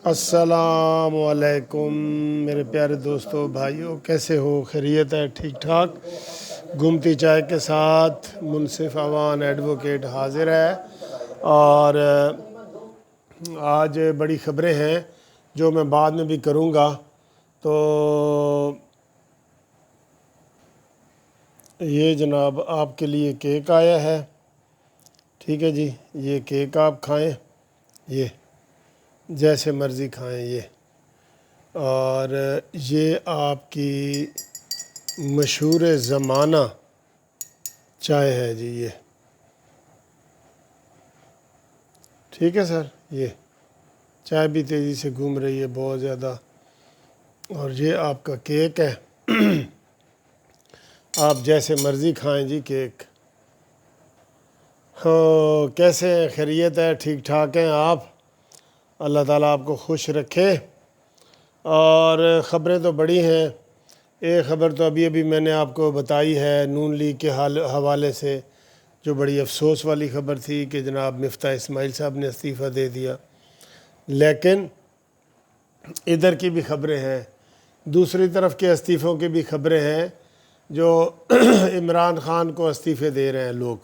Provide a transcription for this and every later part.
السلام علیکم میرے پیارے دوستو بھائیوں، کیسے ہو؟ خیریت ہے؟ ٹھیک ٹھاک؟ گمتی چائے کے ساتھ منصف عوان ایڈوکیٹ حاضر ہے، اور آج بڑی خبریں ہیں جو میں بعد میں بھی کروں گا۔ تو یہ جناب آپ کے لیے کیک آیا ہے، ٹھیک ہے جی، یہ کیک آپ کھائیں، یہ جیسے مرضی کھائیں یہ، اور یہ آپ کی مشہور زمانہ چائے ہے جی، یہ ٹھیک ہے سر۔ یہ چائے بھی تیزی سے گھوم رہی ہے بہت زیادہ، اور یہ آپ کا کیک ہے، آپ جیسے مرضی کھائیں جی کیک۔ ہاں، کیسے ہیں؟ خیریت ہے؟ ٹھیک ٹھاک ہیں آپ؟ اللہ تعالیٰ آپ کو خوش رکھے۔ اور خبریں تو بڑی ہیں، ایک خبر تو ابھی میں نے آپ کو بتائی ہے نون لیگ کے حوالے سے، جو بڑی افسوس والی خبر تھی کہ جناب مفتاح اسماعیل صاحب نے استعفیٰ دے دیا۔ لیکن ادھر کی بھی خبریں ہیں، دوسری طرف کے استعفوں کی بھی خبریں ہیں، جو عمران خان کو استعفے دے رہے ہیں لوگ۔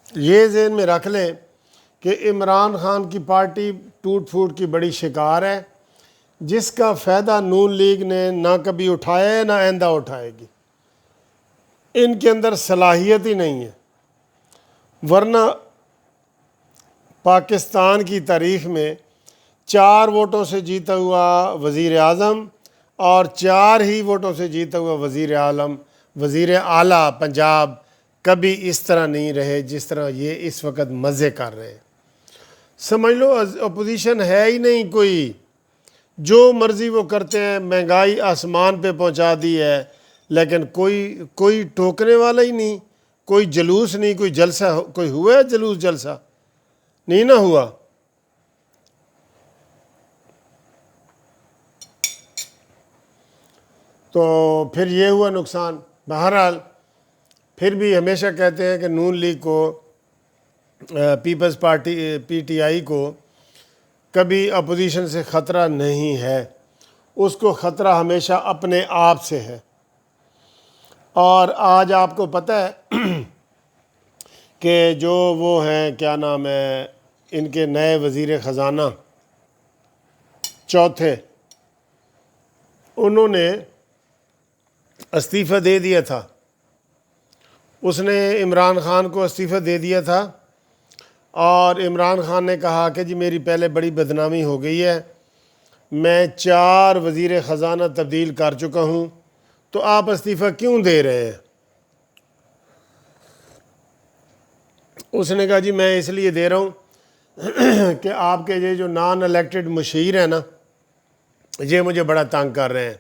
یہ ذہن میں رکھ لیں کہ عمران خان کی پارٹی ٹوٹ پھوٹ کی بڑی شکار ہے، جس کا فائدہ نون لیگ نے نہ کبھی اٹھایا ہے نہ آئندہ اٹھائے گی۔ ان کے اندر صلاحیت ہی نہیں ہے، ورنہ پاکستان کی تاریخ میں 4 ووٹوں سے جیتا ہوا وزیر اعظم اور 4 ہی ووٹوں سے جیتا ہوا وزیر اعلیٰ پنجاب کبھی اس طرح نہیں رہے جس طرح یہ اس وقت مزے کر رہے ہیں۔ سمجھ لو اپوزیشن ہے ہی نہیں کوئی، جو مرضی وہ کرتے ہیں، مہنگائی آسمان پہ پہنچا دی ہے، لیکن کوئی ٹوکنے والا ہی نہیں، کوئی جلوس نہیں، کوئی جلسہ، کوئی ہوا ہے جلوس جلسہ؟ نہیں نہ ہوا۔ تو پھر یہ ہوا نقصان۔ بہرحال پھر بھی ہمیشہ کہتے ہیں کہ نون لیگ کو، Peoples Party P T I کو کبھی اپوزیشن سے خطرہ نہیں ہے، اس کو خطرہ ہمیشہ اپنے آپ سے ہے۔ اور آج آپ کو پتہ ہے کہ جو وہ ہیں، کیا نام ہے ان کے، نئے وزیر خزانہ چوتھے، انہوں نے استعفیٰ دے دیا تھا۔ اس نے عمران خان کو استعفیٰ دے دیا تھا، اور عمران خان نے کہا کہ جی میری پہلے بڑی بدنامی ہو گئی ہے، میں 4 وزیر خزانہ تبدیل کر چکا ہوں، تو آپ استعفیٰ کیوں دے رہے ہیں؟ اس نے کہا جی میں اس لیے دے رہا ہوں کہ آپ کے یہ جو نان الیکٹڈ مشیر ہیں نا، یہ مجھے بڑا تنگ کر رہے ہیں،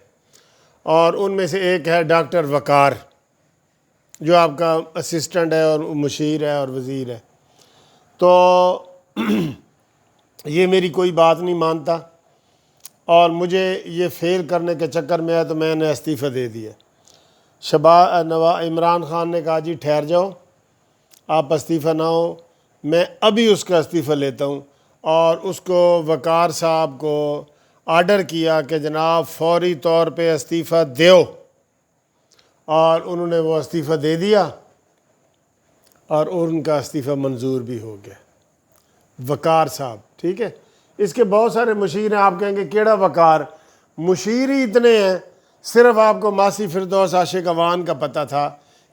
اور ان میں سے ایک ہے ڈاکٹر وقار، جو آپ کا اسسٹنٹ ہے اور مشیر ہے اور وزیر ہے۔ تو یہ میری کوئی بات نہیں مانتا، اور مجھے یہ فیل کرنے کے چکر میں ہے، تو میں نے استعفیٰ دے دیا۔ عمران خان نے کہا جی ٹھہر جاؤ، آپ استعفیٰ نہ ہو، میں ابھی اس کا استعفیٰ لیتا ہوں، اور اس کو وقار صاحب کو آرڈر کیا کہ جناب فوری طور پہ استعفیٰ دیو، اور انہوں نے وہ استعفیٰ دے دیا، اور ان کا استعفیٰ منظور بھی ہو گیا، وقار صاحب، ٹھیک ہے۔ اس کے بہت سارے مشیر ہیں، آپ کہیں گے کیڑا وقار؟ مشیر ہی اتنے ہیں، صرف آپ کو ماسی فردوس عاشق اوان کا پتہ تھا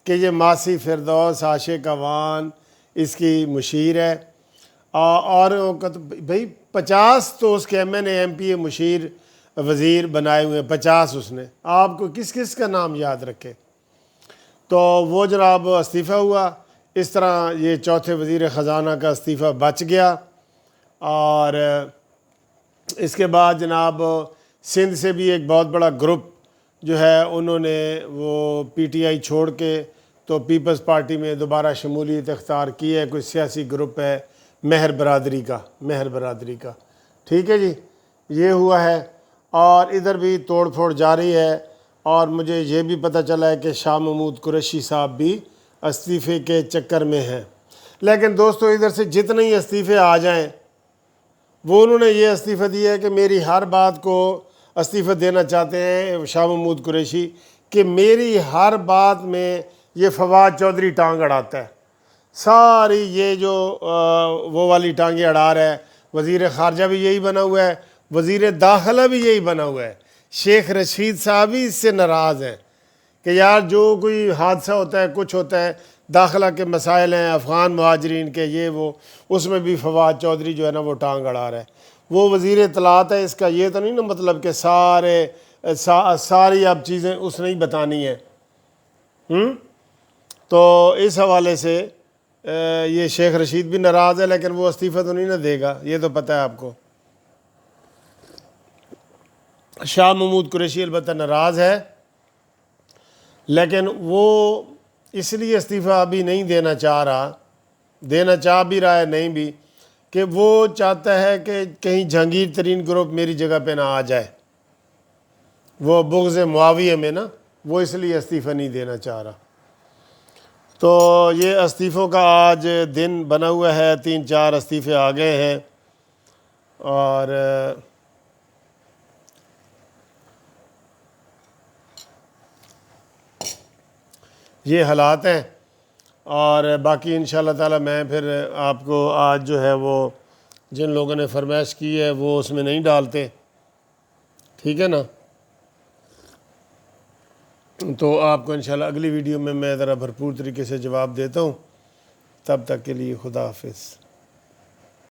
کہ یہ ماسی فردوس عاشق اوان اس کی مشیر ہے، اور بھائی 50 تو اس کے M N A M P A مشیر وزیر بنائے ہوئے ہیں، 50 اس نے، آپ کو کس کس کا نام یاد رکھے؟ تو وہ جناب استعفیٰ ہوا، اس طرح یہ چوتھے وزیر خزانہ کا استعفیٰ بچ گیا۔ اور اس کے بعد جناب سندھ سے بھی ایک بہت بڑا گروپ جو ہے، انہوں نے وہ پی ٹی آئی چھوڑ کے تو پیپلز پارٹی میں دوبارہ شمولیت اختیار کی ہے، کوئی سیاسی گروپ ہے مہر برادری کا، ٹھیک ہے جی، یہ ہوا ہے۔ اور ادھر بھی توڑ پھوڑ جاری ہے، اور مجھے یہ بھی پتہ چلا ہے کہ شاہ محمود قریشی صاحب بھی استعفے کے چکر میں ہیں۔ لیکن دوستو ادھر سے جتنے ہی استعفے آ جائیں، وہ انہوں نے یہ استعفیٰ دیا ہے کہ میری ہر بات کو استعفیٰ دینا چاہتے ہیں شاہ محمود قریشی، کہ میری ہر بات میں یہ فواد چودھری ٹانگ اڑاتا ہے، ساری یہ جو وہ والی ٹانگیں اڑا رہا ہے۔ وزیر خارجہ بھی یہی بنا ہوا ہے، وزیر داخلہ بھی یہی بنا ہوا ہے، شیخ رشید صاحب بھی اس سے ناراض ہیں کہ یار جو کوئی حادثہ ہوتا ہے، کچھ ہوتا ہے، داخلہ کے مسائل ہیں، افغان مہاجرین کے، یہ وہ، اس میں بھی فواد چودھری جو ہے نا وہ ٹانگ اڑا رہا ہے۔ وہ وزیر اطلاعات ہے، اس کا یہ تو نہیں نا مطلب کہ ساری اب چیزیں اس نے ہی بتانی ہیں۔ تو اس حوالے سے یہ شیخ رشید بھی ناراض ہے، لیکن وہ استعفیٰ تو نہیں نہ دے گا، یہ تو پتہ ہے آپ کو۔ شاہ محمود قریشی البتہ ناراض ہے، لیکن وہ اس لیے استعفیٰ ابھی نہیں دینا چاہ رہا، دینا چاہ بھی رہا ہے نہیں بھی، کہ وہ چاہتا ہے کہ کہیں جہانگیر ترین گروپ میری جگہ پہ نہ آ جائے، وہ بغض معاویہ میں نا، وہ اس لیے استعفیٰ نہیں دینا چاہ رہا۔ تو یہ استعفوں کا آج دن بنا ہوا ہے، 3-4 استعفے آ گئے ہیں، اور یہ حالات ہیں۔ اور باقی انشاءاللہ تعالی میں پھر آپ کو آج جو ہے وہ جن لوگوں نے فرمائش کی ہے وہ اس میں نہیں ڈالتے، ٹھیک ہے نا؟ تو آپ کو انشاءاللہ اگلی ویڈیو میں ذرا بھرپور طریقے سے جواب دیتا ہوں۔ تب تک کے لیے خدا حافظ۔